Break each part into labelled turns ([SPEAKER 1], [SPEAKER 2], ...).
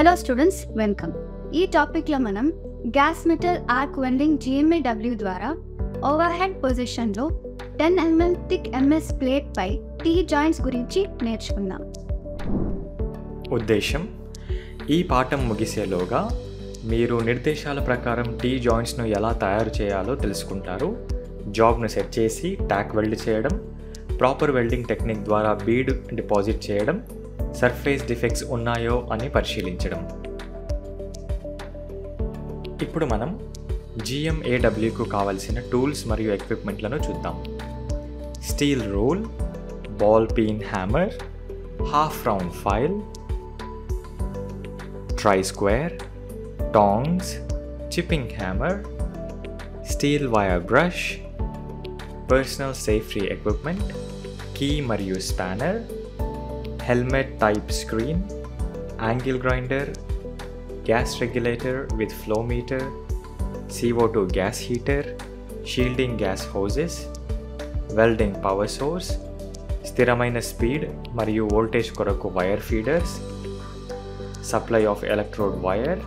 [SPEAKER 1] Hello students, welcome. ఈ టాపిక్లో మనం gas metal arc welding GMAW ద్వారా ఓవర్ హెడ్ పొజిషన్లో 10 mm థిక్ MS ప్లేట్ పై T జాయింట్స్ గురించి నేర్చుకుందాం.
[SPEAKER 2] ఉద్దేశం: ఈ పాఠం ముగిసేలోగా మీరు నిర్దేశాల ప్రకారం T జాయింట్స్ను ఎలా తయారు చేయాలో తెలుసుకుంటారు. జాబ్ను సెట్ చేసి టాక్ వెల్డ్ చేయడం, ప్రాపర్ వెల్డింగ్ టెక్నిక్ ద్వారా బీడ్ డిపాజిట్ చేయడం, సర్ఫేస్ డిఫెక్ట్స్ ఉన్నాయో అని పరిశీలించడం. ఇప్పుడు మనం GMAWకు కావలసిన టూల్స్ మరియు ఎక్విప్మెంట్లను చూద్దాం. Steel rule, ball peen hammer, half round file, try square, tongs, chipping hammer, steel wire brush, personal safety equipment, key మరియు spanner, helmet type screen, angle grinder, gas regulator with flow meter, CO2 gas heater, shielding gas hoses, welding power source, స్థిరమైన speed మరియు voltage కొరకు wire feeders, supply of electrode wire,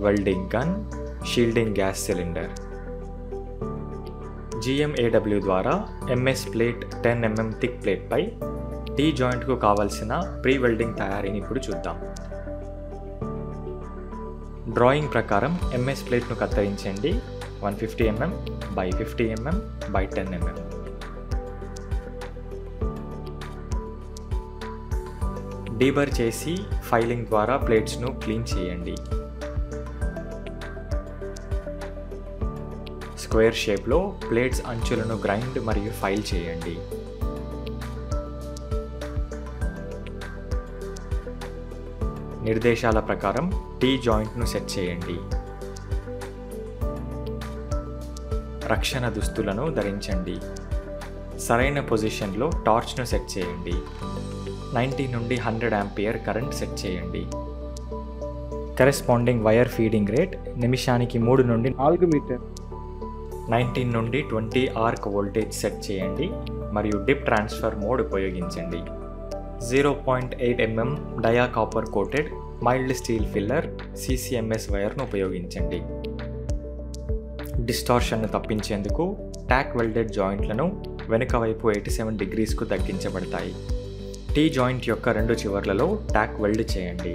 [SPEAKER 2] welding gun, shielding gas cylinder. GMAW ద్వారా MS plate 10 mm thick plate పై T జాయింట్కు కావలసిన pre welding తయారీని ఇప్పుడు చూద్దాం. డ్రాయింగ్ ప్రకారం MS ప్లేట్ను కత్తిరించండి 150 mm by 50 mm by 10 mm. డీబర్ చేసి ఫైలింగ్ ద్వారా ప్లేట్స్ను క్లీన్ చేయండి. స్క్వేర్ షేప్లో ప్లేట్స్ అంచులను గ్రైండ్ మరియు ఫైల్ చేయండి. నిర్దేశాల ప్రకారం T జాయింట్ను సెట్ చేయండి. రక్షణ దుస్తులను ధరించండి. సరైన పొజిషన్లో టార్చ్ను సెట్ చేయండి. 90 నుండి 100 ఆంపియర్ కరెంట్ సెట్ చేయండి. కరెస్పాండింగ్ వైర్ ఫీడింగ్ రేట్ నిమిషానికి 3 నుండి 4 మీటర్. 19 నుండి 20 ఆర్క్ వోల్టేజ్ సెట్ చేయండి మరియు డిప్ ట్రాన్స్ఫర్ మోడ్ ఉపయోగించండి. 0.8 mm dia copper coated mild steel filler CCMS వైర్ను ఉపయోగించండి. డిస్టార్షన్ను తప్పించేందుకు టాక్ వెల్డెడ్ జాయింట్లను వెనుక వైపు 87 degreesకు తగ్గించబడతాయి. T జాయింట్ యొక్క 2 చివర్లలో టాక్ వెల్డ్ చేయండి.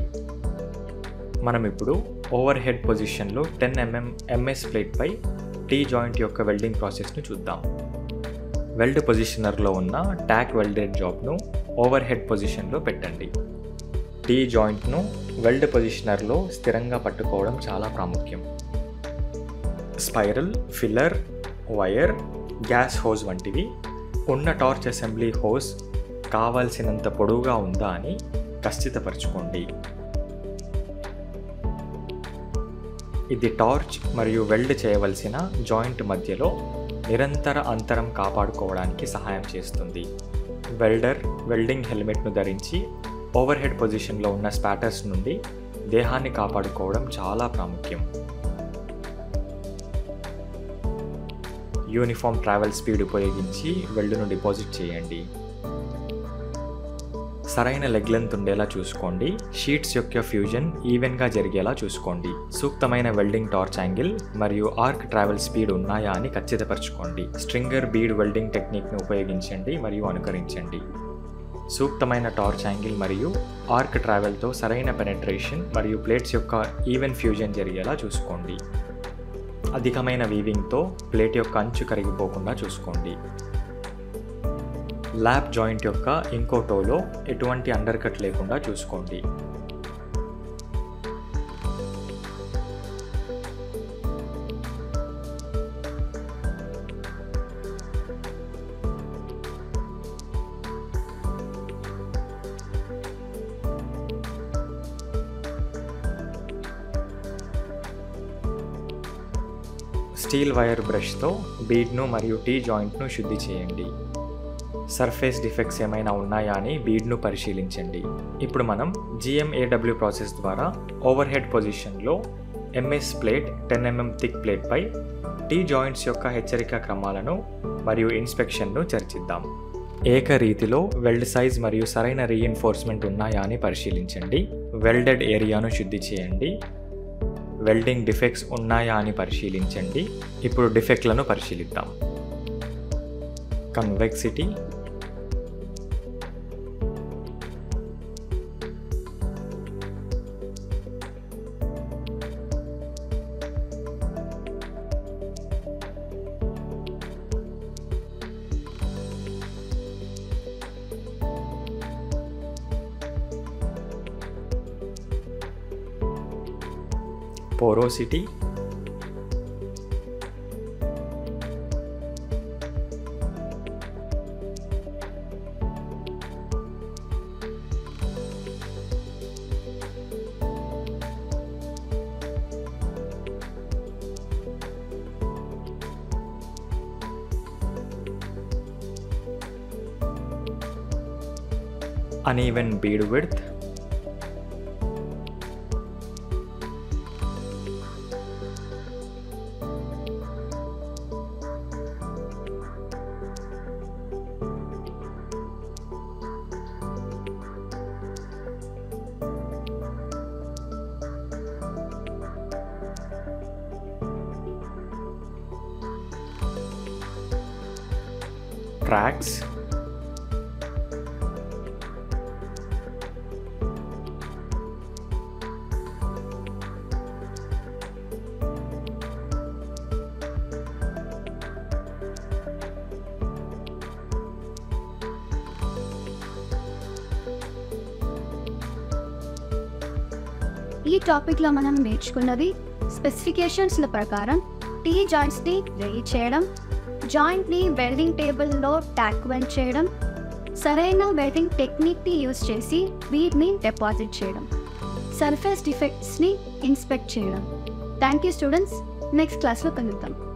[SPEAKER 2] మనం ఇప్పుడు ఓవర్ హెడ్ పొజిషన్లో 10 mm MS ప్లేట్ పై T జాయింట్ యొక్క వెల్డింగ్ ప్రాసెస్ను చూద్దాం. వెల్డ్ పొజిషనర్లో ఉన్న టాక్ వెల్డెడ్ జాబ్ను ఓవర్ హెడ్ పొజిషన్లో పెట్టండి. T జాయింట్ను వెల్డ్ పొజిషనర్లో స్థిరంగా పట్టుకోవడం చాలా ప్రాముఖ్యం. Spiral, filler, wire, gas hose వంటివి ఉన్న టార్చ్ అసెంబ్లీ హోజ్ కావాల్సినంత పొడవుగా ఉందా అని ఖచ్చితపరచుకోండి. ఇది టార్చ్ మరియు వెల్డ్ చేయవలసిన జాయింట్ మధ్యలో నిరంతర అంతరం కాపాడుకోవడానికి సహాయం చేస్తుంది. వెల్డర్ వెల్డింగ్ హెల్మెట్ను ధరించి ఓవర్ హెడ్ పొజిషన్లో ఉన్న స్పాటర్స్ నుండి దేహాన్ని కాపాడుకోవడం చాలా ప్రాముఖ్యం. యూనిఫామ్ ట్రావెల్ స్పీడ్ ఉపయోగించి వెల్డ్ను డిపాజిట్ చేయండి. సరైన లెగ్ లెంత్ ఉండేలా చూసుకోండి. షీట్స్ యొక్క ఫ్యూజన్ ఈవెన్గా జరిగేలా చూసుకోండి. సూక్తమైన వెల్డింగ్ టార్చ్ యాంగిల్ మరియు ఆర్క్ ట్రావెల్ స్పీడ్ ఉన్నాయా అని ఖచ్చితపరచుకోండి. స్ట్రింగర్ బీడ్ వెల్డింగ్ టెక్నిక్ను ఉపయోగించండి మరియు అనుకరించండి. సూక్తమైన టార్చ్ యాంగిల్ మరియు ఆర్క్ ట్రావెల్తో సరైన పెనెట్రేషన్ మరియు ప్లేట్స్ యొక్క ఈవెన్ ఫ్యూజన్ జరిగేలా చూసుకోండి. అధికమైన వీవింగ్తో ప్లేట్ యొక్క అంచు కరిగిపోకుండా చూసుకోండి. ల్యాప్ జాయింట్ యొక్క ఇంకో టోలో ఎటువంటి అండర్ కట్ లేకుండా చూసుకోండి. స్టీల్ వైర్ బ్రష్తో బీడ్ను మరియు T జాయింట్ను శుద్ధి చేయండి. సర్ఫేస్ డిఫెక్ట్స్ ఏమైనా ఉన్నాయా అని బీడ్ను పరిశీలించండి. ఇప్పుడు మనం GMAW ప్రాసెస్ ద్వారా ఓవర్ హెడ్ పొజిషన్లో MS plate 10 mm thick plate పై T జాయింట్స్ యొక్క హెచ్చరిక క్రమాలను మరియు ఇన్స్పెక్షన్ను చర్చిద్దాం. ఏకరీతిలో వెల్డ్ సైజ్ మరియు సరైన రీఎన్ఫోర్స్మెంట్ ఉన్నాయా అని పరిశీలించండి. వెల్డెడ్ ఏరియాను శుద్ధి చేయండి. వెల్డింగ్ డిఫెక్ట్స్ ఉన్నాయా అని పరిశీలించండి. ఇప్పుడు డిఫెక్ట్లను పరిశీలిద్దాం. Convexity, porosity, uneven bead width, cracks,
[SPEAKER 1] ఈ టాపిక్లో మనం నేర్చుకున్నది స్పెసిఫికేషన్స్ల ప్రకారం టీ జాయింట్స్ని రెడీ చేయడం, జాయింట్ని వెల్డింగ్ టేబుల్లో ట్యాక్ వెల్డ్ చేయడం, సరైన వెల్డింగ్ టెక్నిక్ని యూజ్ చేసి బీడ్ని డిపాజిట్ చేయడం, సర్ఫేస్ డిఫెక్ట్స్ని ఇన్స్పెక్ట్ చేయడం. Thank you students. నెక్స్ట్ క్లాస్లో కలుద్దాం.